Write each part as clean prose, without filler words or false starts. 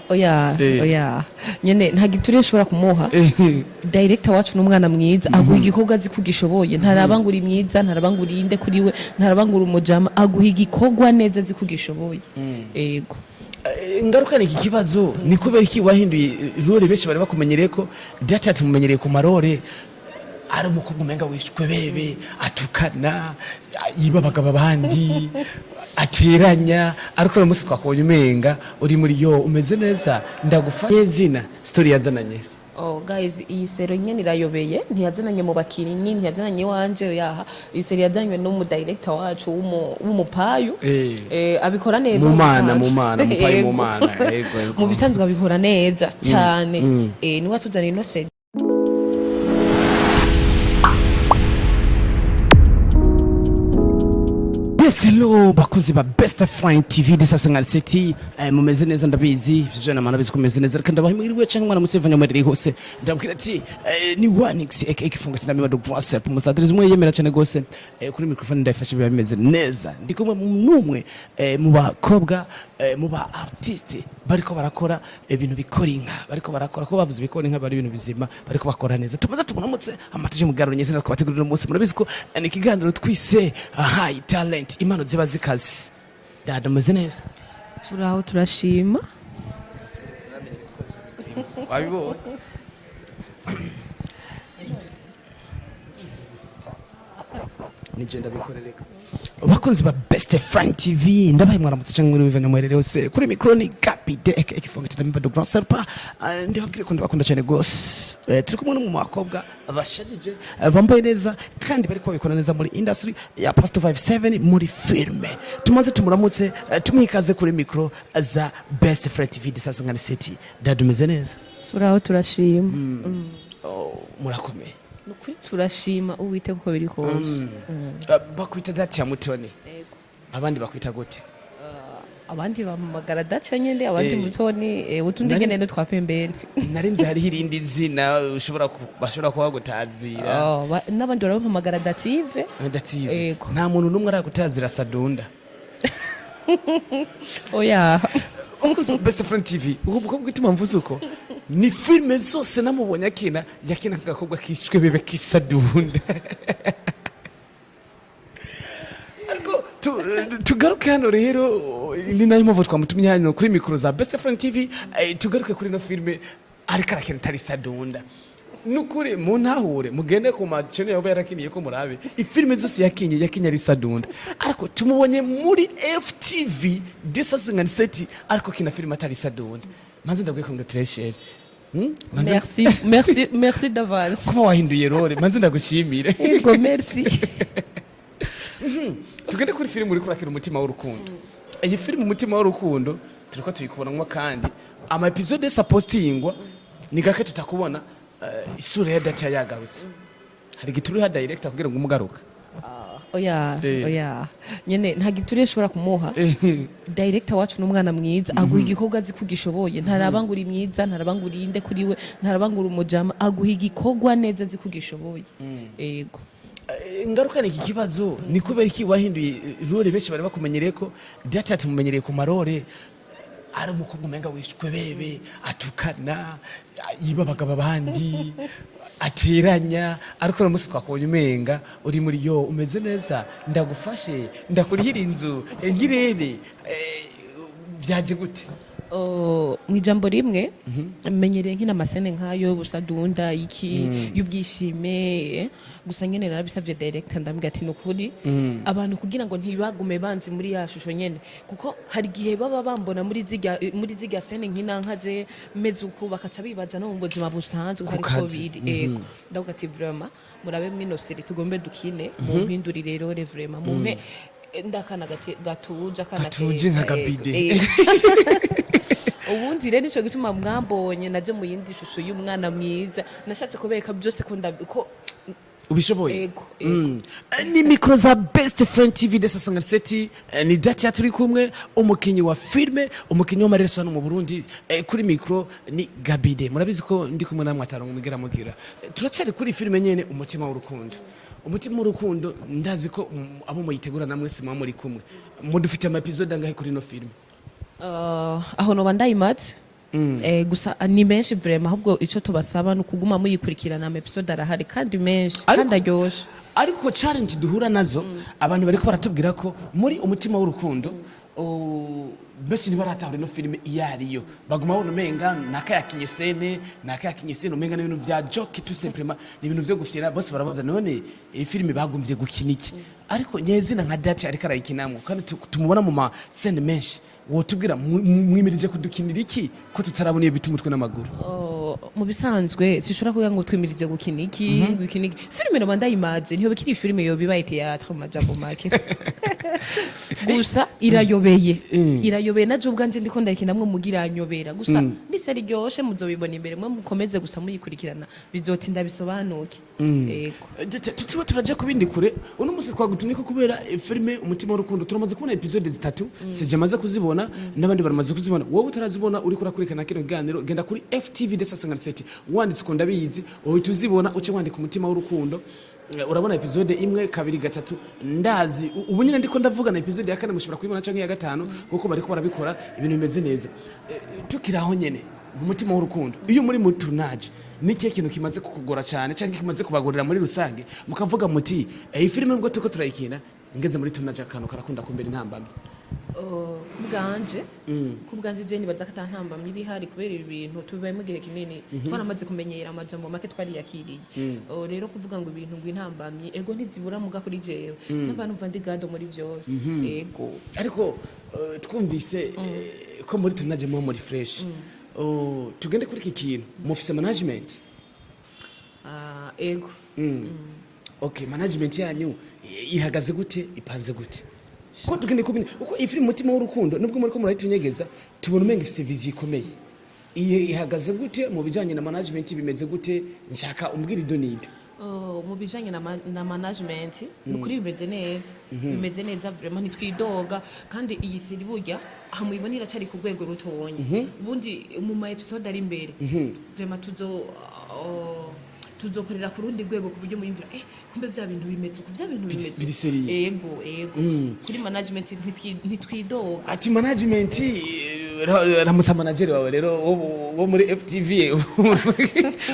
oya nyene nta giturire ushobora kumuha director wacu n'umwana mwiza aguha igikorwa azi kugishoboye ntarabangura imyiza ntarabangura inde kuri we ntarabangura umujama aguha igikorwa neza azi kugishoboye yego ingaruka n'iki kibazo ni kubera iki wahinduye role benshi bari bakumenyereye ko Datia tumumenyereye ku marore ari umukobwa umenga wishwe bebe atukana yibabaga abandi ateranya ariko umunsi twakubonye umenga uri muri yo umeze neza ndagufanye zina story yazananye. Guys, iyi sero nyene irayobeye ntiyazananye mu bakirinyi ntiyazananye wanje yaha iyi sero yazanywe no mu director wacu w'umupayo abikora neza mu mana mupayo mu mana mu bisanzwe abikora neza cyane ni watuzana ino sero. Hello bakuzi ba Best Friend TV disasanga city mumeze neza ndabizi jana mana bizi kumeze neza kandi abahimiriwe cyangwa mwana musevanya muri hose ndabwira ati ni 1x ikifunga cyane mibado WhatsApp musadirize umwe yemera cyane gose kuri microphone ndafashe biba bimeze neza ndikumwe numwe mu bakobwa mu ba artiste bariko barakora ibintu bikora inka bariko barakora ko bavuze bikora inka bari ibintu bizima bariko bakora neza tumaze tubonamutse amateje mugaro nyese twabategurira umunsi murabizi ko ni kiganiro twise high talent imano ziba zikazi dada meze neza turaho turashima wabibo nigenda bikorereka bakunzi ba Best Friend TV ndabaye mwaramutse cyangwa muri bivanya mwerere hose kuri microni kapide ikifunga cyane mibado grand serpa ndababwire ko ndabakunda cyane gose turi kumwe no mu makobwa bashajije bambaye neza kandi bari kubikora neza muri industry ya past 57 muri filme tumaze tumuramutse tumwikaze kuri micro za Best Friend TV disasanga city dadumeze neza turaho turashima murakomeye nukuri turashima uwite kuko biri kose bakwita Datia Mutoni abandi bakwita gute abandi bamagara Datia nyende abandi Mutoni utundi ngene twapembene narinze hari irindi zina bashobora kuba gutazira n'abandi barampamagara Dative nta muntu numwe aragutazira Sadunda oya Ukuzi Best Friend TV uko bwituma mvuze uko ni filme zose namubonye yakina ngakobwa kishwe bebe kisadunda ariko tugaruke hano rero ni nayo mpamvu twamutumye hano kuri mikoro za Best Friend TV tugaruke kuri no filme ariko arakina tari sadunda nukuri muntahure mugende ku machene yabo yarakiniye ko murabe ifilme zose yakinye ari sadunda ariko tumubonye muri FTV disasanga city ariko kina filme atari sadunda manze ndabwiye congratulations merci d'avance kuma wahinduye role manze ndagushimire yego merci tugende kuri filme uri kurakira umutima w'urukundo iyi filme umutima w'urukundo turiko tuyikubonamwa kandi ama episode supposingwa ni gake tutakubona isura ya Datia yagarutse hari gituri ha director kugira ngo umugaruka oya nyene nta giturire ushobora kumuha director wacu n'umwana mwiza aguha igikorwa azi kugishoboye ntarabangura imyiza ntarabangura inde kuri we ntarabangura umujama aguha igikorwa neza azi kugishoboye yego ingaruka n'iki kibazo ni kubera iki wahinduye role benshi bari bakumenyereye ko Datia tumumenyereye ku marore ari umukobwa umenga wishwe bebe atukana yibabaga abandi ateranya ariko umunsi twakubonye umenga uri muri yo umeze neza ndagufashe ndakurihira inzu ngirere byaje gute mwijambo rimwe menyereye nkina masene nkayo busadunda iki yubyishime gusa nyene narabisavye director ndambwira ati nukuri abantu kugira ngo ntibagume banzi muri ya shusho nyene kuko hari gihe baba bambona muri ziga sene nkina nkaze meze uko bakaca bibaza no mu buzima busanzwe ariko biri ndavuga ati vraiment murabe mwino seri tugombe dukine mu mpindurire rero vraiment mumpe ndakana gatuja kana nka gabide ubundi rero nico gituma mwambonye naje mu yindi shusho y'umwana mwiza nashatse kubereka byose ko ubishoboye ni mikro za Best Friend TV disasanga city ni Datia turi kumwe umukinyi wa filme umukinyi wa mareso hano mu Burundi kuri mikro ni Gabide murabizi ko ndi kumwe namwe atarongo mugira turacari kuri filme nyene umutima w'urukundo ndazi ko abo muyitegura namwe simwa muri kumwe mudufite ama episode angahe kuri no filme aho noba ndayimaze gusa ni menshi vraiment ahubwo ico tubasaba no kuguma muyikurikirana ama episode arahari kandi menshi kandi aryoshe ariko challenge duhura nazo abantu bariko baratubwira ko muri umutima w'urukundo besi ntibaratahura ino filime iyo ariyo baguma babona umenga nakayakinye sene umenga n'ibintu vya joke tout simplement n'ibintu vyo gufyera bose barabaza none iyi filime bagumvye gukina iki ariko nyezina nka Datia ariko arayikinamwo kandi tumubona mu ma scene menshi wotubwira mwimirije kudukinira iki ko tutarabona iyo biti umutwe n'amaguru mu bisanzwe sishobora kuvuga ngo twimirije gukina iki filime no ndayimaze ntiyo bikiri filime yo bibaye théâtre mu majambo make gusa irayobeye naje ubwanje ndiko ndayikinamwe mugira anyobera gusa ndise ryoshe muzobibona imbere mwe mukomeze gusa muyikurikirana bizotinda bisobanuke tuba turaje kubindi kure uno musi twagutumye ko kubera filime umutima w'urukundo turamaze kubona episode 3 sije maze kuzibona n'abandi baramaze kuzibona wowe utarazibona uri kurakurikirana kino kiganiro genda kuri FTV de 57 wanditse ko ndabizi wowe tuzibona uce wandika umutima w'urukundo urabona episode imwe kabiri gatatu ndazi ubu nyine ndiko ndavuga na episode ya kane mushobora kuyibona canke ya gatanu kuko bariko barabikora ibintu bimeze neza tukiraho nyene mu mutima w'urukundo iyo muri mu tournage niki kintu kimaze kukugora cyane canke kimaze kubagorera muri rusange mukavuga muti iyi filime ngo turiko turayikina ngeze muri tournage akantu karakunda kumbera intambamye kubwanje je nibaza ko atantambamye ibihari kubera ibintu tubaye mu gihe kinini twaramaze kumenyera amajambo make twari yakiriye rero kuvuga ngo ibintu ngo intambamye ego ntizibura muga kuri jewe cyangwa numva ndi gado muri byose ego ariko twumvise ko muri tournage mu muri fresh tugende kuri iki kintu mufise management ego okay management yanyu ihagaze gute ipanze gute ko tugende kubine uko ifiri mutima w'urukundo nubwo muri ko murayitunyegeza tubona umenga ifise vision ikomeye ihagaze gute mu bijanye na management bimeze gute nshaka umbwira idonido mu bijanye na management nukuri bimeze neza vraiment nitwidoga kandi iyi seri burya hamuyibonira cyari ku rwego rutonye ubundi mu ma episode ari imbere vraiment tuzokorera ku rundi rwego ku buryo muyimvira kumbe vya bintu bimeze ku vya bintu bimeze ego kuri management ntitwidoga ati management ramusa manager wawe rero wo muri FTV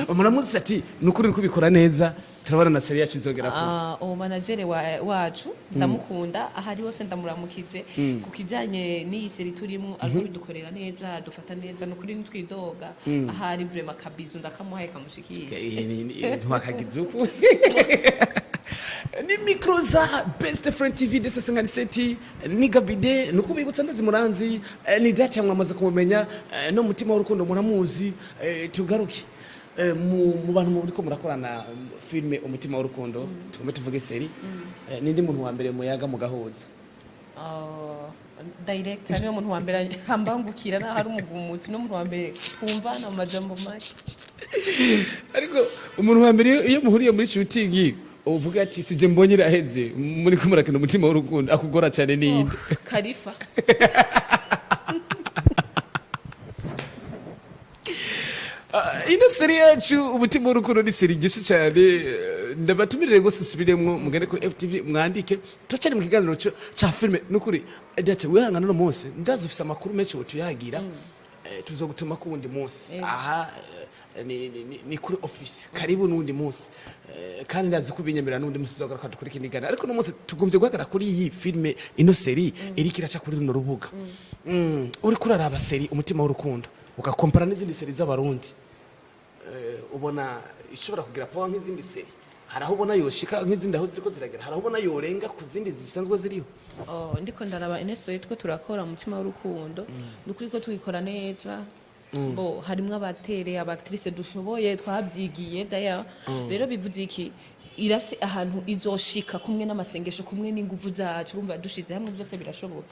umuramutse ati nukuri kubikora neza turabana na seri yacu izogera ko uwo manager wacu ndamukunda ahari hose ndamuramukije ku kijanye n'iyi seri turimo ariko bidukorera neza dufata neza nukuri nitwidoga ahari vraiment kabizu ndakamuhaye kamushikire ntwakagizuku ni micro za Best Friend TV de 57 ni Gabide nuko bibutsa ndazi muranzi ni Datia mwamaze kumumenya no mutima w'urukundo muramuzi tugaruke mu bantu muri ko murakorana filme umutima w'urukundo tukomeye tuvuge seri nindi muntu wa mbere muyaga mu gahuza director niyo muntu wa mbere hambangukira na hari umugumutsi no muntu wa mbere twumvana mu majambo make ariko umuntu wa mbere iyo muhuriye muri shooting uvuga ati sije mbonye iraheze muri ko murakina umutima w'urukundo akugora cyane ninde Khalifa ino seri yacu umutima w'urukundo ni seri gishe cyane ndabatumirire gose subiremwo mugende kuri FTV mwandike tocane mu kiganiro cha filme nukuri Datia wihangana no munsi ndazi ufise amakuru menshi wotuyagira tuzogutuma ku wundi munsi aha ni kuri office karibu n'undi munsi kandi ndazi kubinyemera n'undi munsi uzogaruka dukuri kinigana ariko no munsi tugumvye guhagara kuri iyi filme ino seri irikira cha kuri runo rubuga uri kuraraba seri umutima w'urukundo ugakompara n'izindi seri z'abarundi ubona ishobora kugira power nk'izindi seri haraho ubona yoshika nk'izindi aho ziriko ziragera haraho ubona yorenga ku zindi zisanzwe ziriho ndiko ndaraba ineso yitwa turakora umutima w'urukundo nukuri ko twikora neza bo harimwe abatere abactrice dushoboye twabyigiye daya rero bivuze iki irase ahantu izoshika kumwe n'amasengesho kumwe n'inguvu zacu urumva dushize hamwe byose birashoboka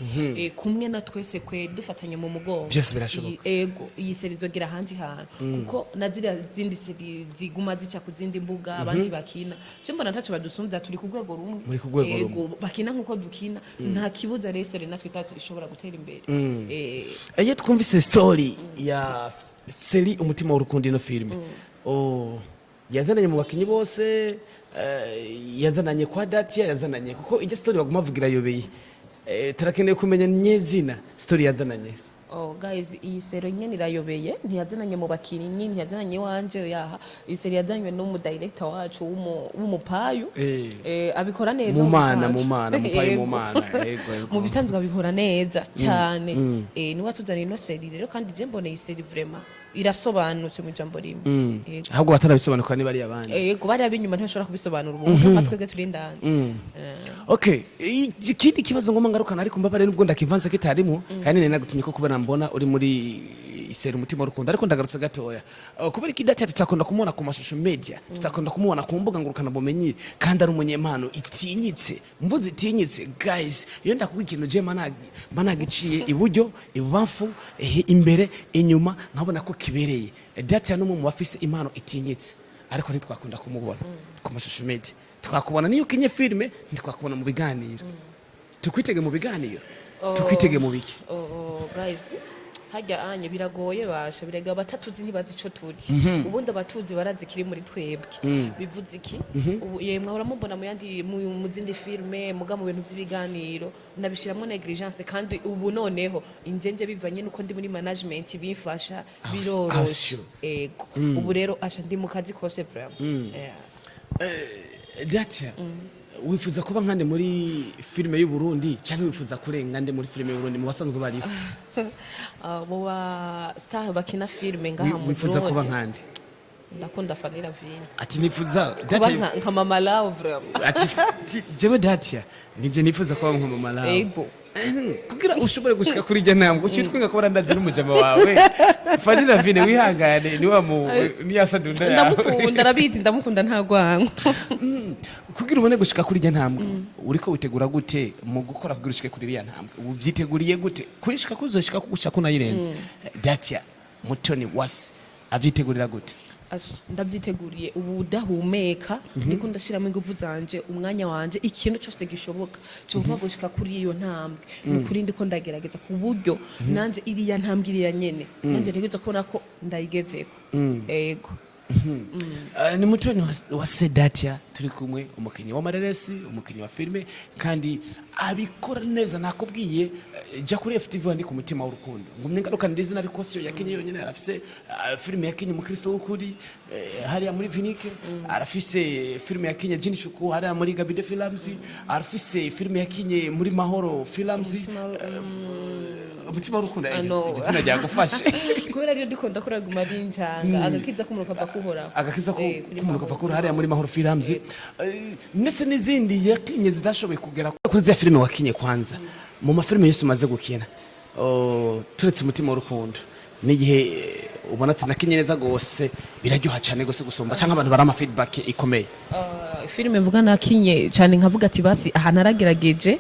kumwe na twese kwe dufatanye mu mugongo byose birashoboka ego iyi seri zogira hanzi hantu kuko nazira zindi seri ziguma zica ku zindi mbuga abandi bakina cyo mbona ntaco badusumza turi ku rwego rumwe muri ku rwego rumwe bakina nkuko dukina nta kibuza rero seri natwe tacu ishobora gutera imbere twumvise story ya seri umutima w'urukundo ino filme yazananye mu bakinyi bose yazananye kwa Datia yazananye kuko ijya story baguma vugira yobeye turakeneye kumenya nyezina story yazananye Oh guys, iyi sero nyene irayobeye ntiyazananye mu bakinnyi ntiyazananye wanje yaha iyi sero yazanywe n'umu director wacu w'umupayu abikora neza mumana mupayu mumana yego mu bisanzwe abikora neza cyane ni watuzaniye no seri rero kandi je mbone iyi seri vraiment irasobanutse mu jambo rimwe ahubwo batarabisobanukira niba ari abandi yego bari abinyuma ntibashobora kubisobanura ubu natwege turi ndani okay ikindi kibazo ngoma ngarukana ariko mbabare nubwo ndakivanze kitarimo yani nagutumye ko kubera mbona uri muri isera umutima rukundo ariko ndagarutse gatoya kubera ikidati tutakunda kumubona ku mashusho media tutakunda kumubona ku mbuga ngurukana bumenyi kandi ari umunyempano itinyitse mvuze itinyitse guys iyo ndakubwira ikintu je managiciye iburyo ibubamfu imbere inyuma nkabona ko kibereye Datia no mu bafise impano itinyitse ariko ntitwakunda kumubona ku mashusho media twakubona niyo kinye filme ntitwakubona mu biganiro tukwitege mu biganiro tukwitege mu biki guys hajya anye biragoye basha birega batatuzi ntibazi ico turi ubundi abatuzi barazi kiri muri twebwe bivuze iki ubu yemwe ahora mubona mu yandi mu zindi filme muga mu bintu by'ibiganiro nabishiramwe negligence kandi ubu noneho injenje bivanye nuko ndi muri management bifasha biroroshe ego ubu rero asha ndi mu kazi kose vraiment Datia wifuza kuba nkande muri filime y'u Burundi cyangwa wifuza kurenga nde muri filime y'u Burundi mu basanzwe bari mu ba star bakina filime ngaha mu wifuza kuba nkande ndakunda Fanny Lavine ati nifuza kuba nka Mama Love vraiment ati jewe Datia nije nifuza kuba nka Mama Love ego kugira ushobore gushika kuri je ntambwe ucitwinga ko barandazi n'umujama wawe Fanny Lavine wihangane ni wa mu ni yasadunda ndamukunda arabizi ndamukunda ntagwango kugira ubone gushika kuri je ntambwe uriko witegura gute mu gukora kugira ushike kuri ya ntambwe uvyiteguriye gute kwishika kuzoshika kugushaka kunayirenze Datia Mutoniwase avyitegurira gute ndabyiteguriye ubu udahumeka niko ndashiramo ingufu zanje umwanya wanje ikintu cyose gishoboka cyo gushika kuri iyo ntambwe n'ukuri ndiko ndagerageza ku buryo nanje iriya ntambwe iriya nyene nanje ntegeza kubona ko ndayigezeko ego ni Mutoniwase Datia turi kumwe umukinnyi wa mareresi umukinnyi wa filme kandi abikora neza nakubwiye jya kuri FTV ndi ku mutima w'urukundo ngumye ngaruka ndizina ariko siyo yakinye yonyine arafise filme yakinye mu Kristo w'ukuri hariya muri Vinike arafise filme yakinye Jini Shuku hariya muri Gabide Films arafise filme yakinye muri Mahoro Films umutima w'urukundo igitsina ryagufashe kubera ryo ndiko ndakora guma binjanga agakiza ko muruka bakuhora agakiza ko muruka bakura hariya muri Mahoro Films nese n'izindi yakinye zidashoboye kugera kuri za filme wakinye kwanza mu mafilme yose umaze gukina turetse umutima w'urukundo n'igihe ubona ati nakinye neza gose biraryoha cyane gose gusomba cyangwa abantu barama feedback ikomeye filme mvuga nakinye cyane nkavuga ati basi aha naragerageje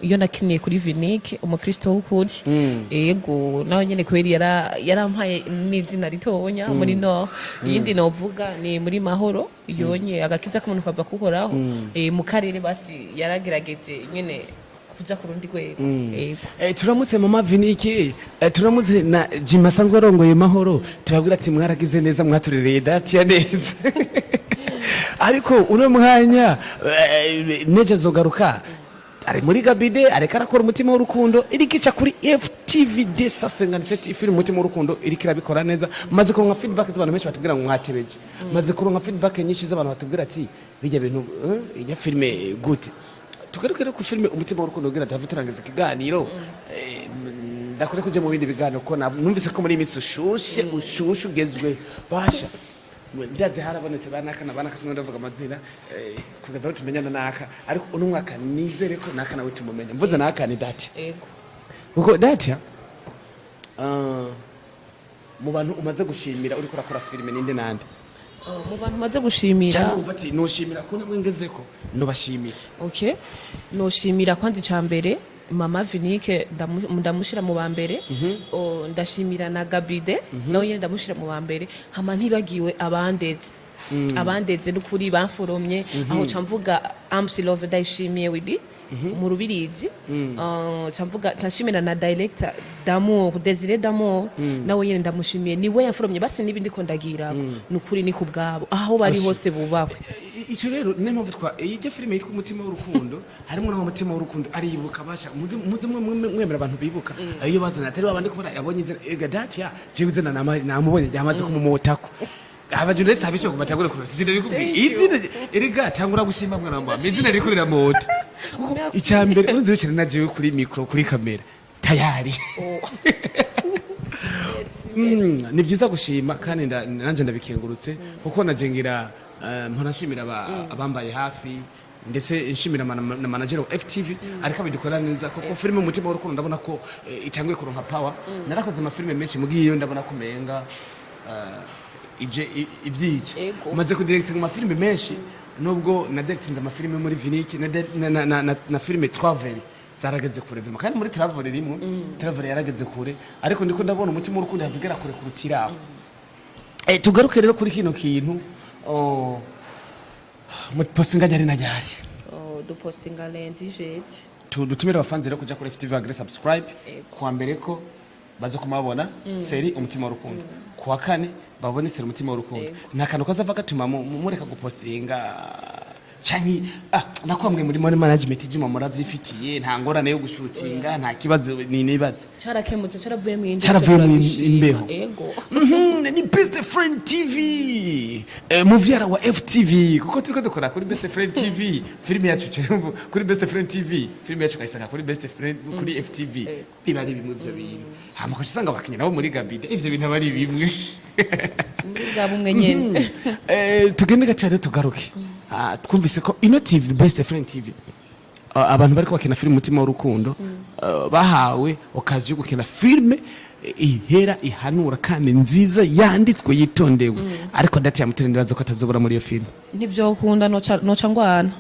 iyo nakinye kuri Vinike umukristo w'ukuri yego nawe nyene kweri yarampaye n'izina ritonya muri no yindi novuga ni muri Mahoro yonye agakiza ko umuntu kava kuhoraho mu karere basi yaragerageje nyene kuja ku rundi rwego turamutse mama Vinike turamutse na Jim asanzwe arongoye Mahoro tubabwira ati mwaragize neza mwaturereye Datia neza ariko uno mwanya neje zogaruka ari muri Gabide areka arakora umutima w'urukundo irikica kuri FTV D57 film umutima w'urukundo irikira bikora neza maze kuronka feedback z'abantu benshi batubwira ngo mwatebeje maze kuronka feedback nyinshi z'abantu batubwira ati bijya bintu ijya filme gute tugaruke ku filme umutima w'urukundo ugira David turangiza ikiganiro ndakore kuje mu bindi biganiro ko numvise ko muri imisi ushushe ugezwe basha ndaze harabonetse banaka sinone ndavuga amazina kugeza aho tumenyana naka ariko uno mwaka nizere ko naka nawe tumumenya mvuze naka ni Datia ego kuko Datia mu bantu umaze gushimira uri kurakora filme ninde nande mu bantu maze gushimira ati noshimira ko namwengezeko no bashimira okay noshimira kwandi cyambere Mama Vinike ndamushira mu bambere ndashimira na Gabide nawe nyene ndamushira mu bambere hama ntibagiwe abandeze n'ukuri bamforomye aho camvuga Amsi Love ndayishimiye widi mu rubirizi camvuga tashimira na director Damour Désiré Damour nawe nyene ndamushimiye niwe yaforomye basi nibindi ko ndagira n'ukuri ni kubgabo aho bari hose bubakwe icyo rero niyo mpamvu ijya filime yitwa umutima w'urukundo harimo n'umutima w'urukundo aribuka basha muze mwemera abantu bibuka iyo bazana atari babandi kubona yabonye izina Datia jewe izina namubonye yamaze kumumotako abajurnaliste abisho kubatagura ku izina rikubwiye izina erega tangura gushima mwana mama izina rikurira mota icyambere urunze wicare nagiye kuri micro kuri kamera tayari ni byiza gushima kandi nanje ndabikengurutse kuko najengira mponashimira abambaye hafi ndetse nshimira na manager wa FTV ariko abidukora neza kuko filime umutima w'urukundo ndabona ko itanguye kuronka power narakoze amafilime menshi mugiye ndabona ko menga ije ivyice maze ku directing amafilime menshi nubwo na directinze amafilime muri Viniki na filime Travel zarageze kure vima kandi muri Travel rimwe Travel yarageze kure ariko ndiko ndabona umutima w'urukundo yavigera kure kurutira tugaruke rero kuri kino kintu mu postinga jari na jari du postinga lendi jeje dutumira abafanzi rero kuja kuri FTV agre subscribe kwa mbere ko baze kumabona seri umutima w'urukundo kwa kane babone seri umutima w'urukundo nakantu kazava gatuma mureka gupostinga canki nakwamwe muri management y'ijuma muravyifitiye nta ngorane yo gushutinga nta kibazo nibaze carakemutse caravuye mu imbeho ni Best Friend TV muvyara wa FTV kuko turiko dukora kuri Best Friend TV filime yacu kuri Best Friend TV filime yacu kayisanga kuri Best Friend kuri FTV biba ari bimwe byo bintu hama ko usanga bakinya nabo muri Gabide ivyo bintu bari bimwe muri bumwe nyene tugende gatare tugaruke twumvise ko ino TV Best Friend TV abantu bariko bakina filime umutima w'urukundo bahawe okazi yo gukina filime ihera ihanura kandi nziza yanditswe yitondewe ariko Datia Mutoniwase ko atazobora muri iyo filime nivyo ukunda noca ngwana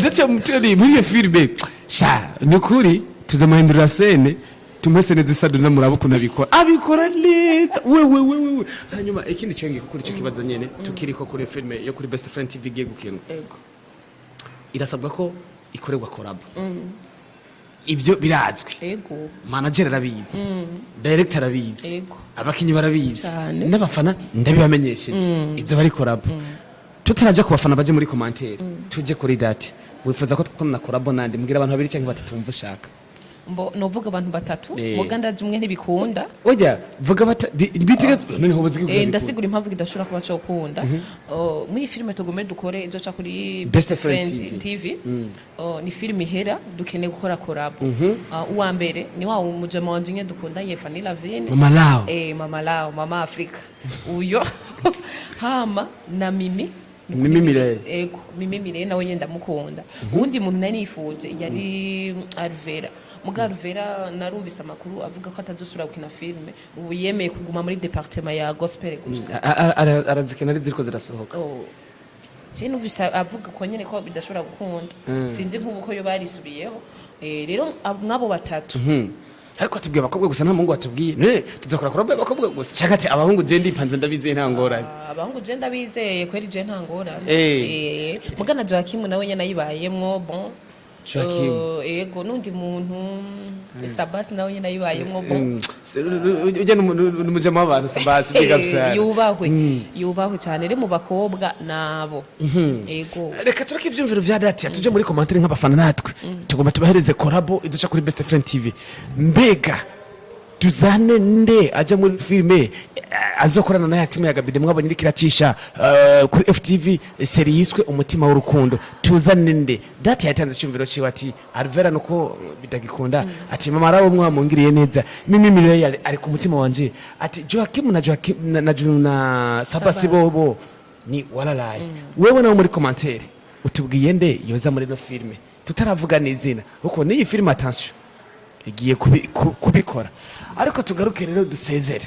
Datia Mutoniwase muri iyo filime sha nukuri tuzamahindura scene tumese neza isaduna murabo kunabikora abikora neza wewe hanyuma ikindi cyonge kuri cyo kibazo nyene tukiriko kuri filme yo kuri Best Friend TV giye gukina irasabwa ko ikorerwa collab ivyo birazwi manager arabizi director arabizi abakinyi barabizi n'abafana ndabibamenyesheje ivyo bari collab tutaraje ku bafana baje muri commentaire tuje kuri Datia wifuza ko tukona collab nandi mbwira abantu babiri cyangwa batatu mvu shaka novuga abantu batatu muganda zimwe ntibikunda oya vuga bitigeze none ho baziki ndasigura impamvu kidashobora kuba cyo kunda muri filime tugume dukore izo cha kuri Best Friend TV ni filime ihera dukene gukora collab uwa mbere ni wa umujama wanje nye dukundanye Fanny Lavine Mama Lao Mama Africa uyo hama na Mimi Mimi nawe nyenda mukunda undi muntu nari nifuje yari Alvera Mugarvera narumvise amakuru avuga ko atazosura gukina filme ubu yemeye kuguma muri departement ya gospel gusa arazikena ari ziriko zirasohoka je numvise avuga ko nyene ko bidashobora gukunda sinzi nk'uko yo barisubiyeho rero mwabo batatu ariko atubwiye abakobwa gusa nta mungu atubwiye ne tuzakora kora abakobwa gusa cyagati abahungu je ndipanze ndabizeye nta ngorane abahungu je ndabizeye kweri je nta ngorane mugana Joakim nawe nyene ayibayemwo bon ego nundi muntu Sabas nawe nyene ayibayemwo bon uje n'umujama w'abantu Sabas bigabsa yubahwe cyane re mu bakobwa nabo ego reka tureke ivyumviro vya Datia tuje muri commentaire nk'abafana natwe tugomba tubahereze collabo iduca kuri Best Friend TV mbega tuzane nde aje muri filme azokorana na timu ya Gabide mwabonye irikiracisha kuri FTV seri yiswe umutima w'urukundo tuzane nde Datia yatanze cyumviro ciwe ati Alvera nuko bidagikunda ati mama rawo mwamungiriye neza Mimi Miley ari ku mutima wanje ati Joakim na Sabasi bobo ni walalaye wewe nawe muri commentaire utubwiye nde yoza muri no filme tutaravuga n'izina uko ni filme attention igiye kubikora ariko tugaruke rero dusezere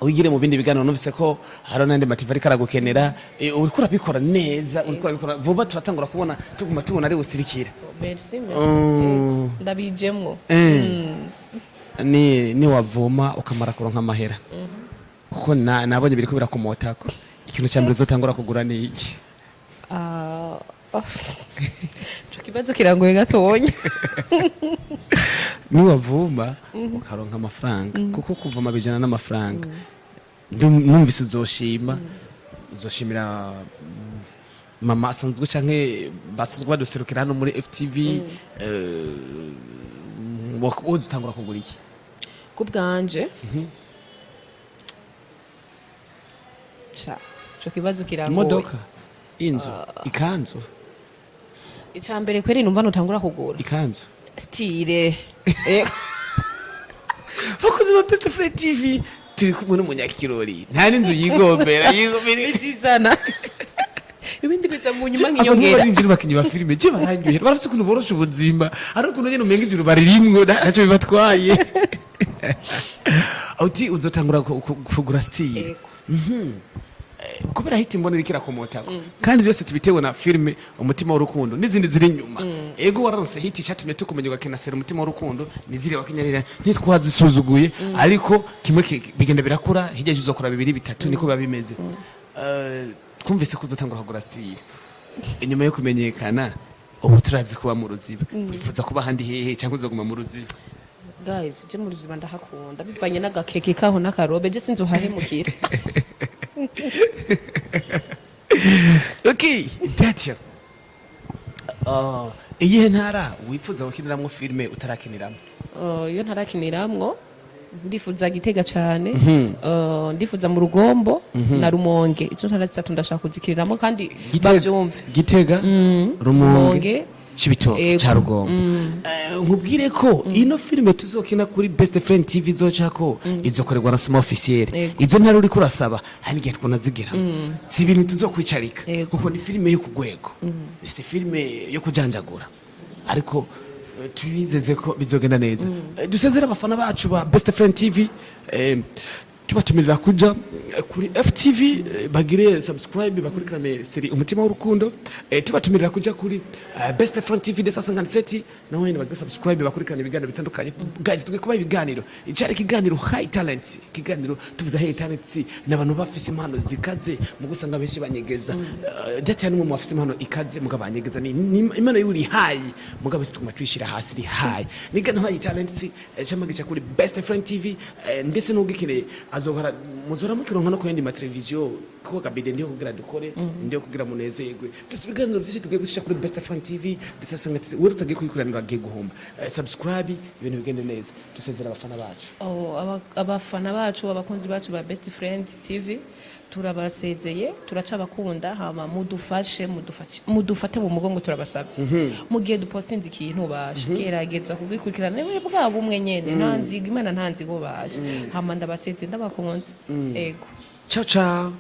wigire mu bindi biganiro numvise ko hari nande Mativari karagukenera uriko urabikora neza uriko urabikora vuba turatangura kubona tuguma ari usirikira merci ndabijemwo ni wavoma ukamara kuronka amahera kuko nabonye biriko birakomota ko ikintu cya mbere zotangura kugura ni iki kibazo kirangoye gatonya niwavuma ukaronka amafaranga kuko kuvuma bijana n'amafaranga numvise uzoshima uzoshimira mama asanzwe canke basanzwe baduserukira hano muri FTV wozitangura kugura iki kubwanje cyo kibazo kirangoye imodoka inzu ikanzu icambere kweri numva nutangura kugura ikanzu style bakoze ba Best Friend TV turi kumwe n'umunyakirori nta n'inzu yigombera izizana ibindi biza mu nyuma nk'inyongera abinjira bakinyi ba filime je barangiye barafise ukuntu borosha ubuzima ari ukuntu nyene umenga ijuru baririmwo ntacyo bibatwaye uti uzotangura kugura style kubera hiti mbona irikira komotako kandi byose tubitewe na filme umutima w'urukundo n'izindi ziri inyuma ego wararonse hiti cyatumye tukumenya ugakina sera umutima w'urukundo nizire wakinyarira ntitwazisuzuguye ariko kimwe bigenda birakura hirya uzokora 2 3 niko biba bimeze twumvise ko uzotangura kugura style inyuma yo kumenyekana ubu turazi kuba mu ruziba wifuza kuba handi hehe cyangwa uzoguma mu ruziba guys je mu ruziba ndahakunda bivanye n'agakeke kaho n'akarobe je sinzo hahemukira Okay, Datia. Iyihe ntara wifuza gukiniramwo filme utarakiniramwo? Iyo ntarakiniramwo ndifuza Gitega cyane, ndifuza mu Rugombo na Rumonge. Izo ntara zitatu ndashaka kuzikiniramwo kandi bavyumve. Gitega, Rumonge, Cibitoke ca Rugombo. Nkubwire ko ino filme tuzokina kuri Best Friend TV izocako izokorerwa na Sama Officiel. Izo ntara uri kurasaba hari gihe twonazigera. Si ibintu tuzokwicarika kuko ni filme yo kugwego. Si filme yo kujanjagura. Ariko tubizeze ko bizogenda neza. Dusezera abafana bacu ba Best Friend TV tubatumirira kuja kuri FTV bagire subscribe bakurikirane seri umutima w'urukundo tubatumirira kuja kuri Best Friend TV de 57 nawe bagire subscribe bakurikirane ibiganiro bitandukanye guys tuge kuba ibiganiro icari kiganiro high talents kiganiro tuvuza high talents n'abantu bafise impano zikaze mu gusanga benshi banyegeza Datia n'umwe mu bafise impano ikaze mugabanyegeza ni imana yuri high mugabo situma twishira hasi ri high nigana high talents cyamagica kuri Best Friend TV ndetse n'ugikire azokora muzora mukironka no kuyandi ma televiziyo ko kabide ndiyo kugira dukore ndiyo kugira munezerwe byose biganiro byinshi tugiye gucisha kuri Best Friend TV ndisasanga wewe utagiye kuyikurana agiye guhomba subscribe ibintu bigende neza dusezera abafana bacu abafana bacu abakunzi bacu ba Best Friend TV turabasezeye turaca bakunda hama mudufate mu mugongo turabasabye mugiye dupostinze ikintu bashe gerageza kugikurikirana newe bwabo umwe nyene ntanziga imana ntanzigo bashe hama ndabasezeye ndabakunze ego ciao ciao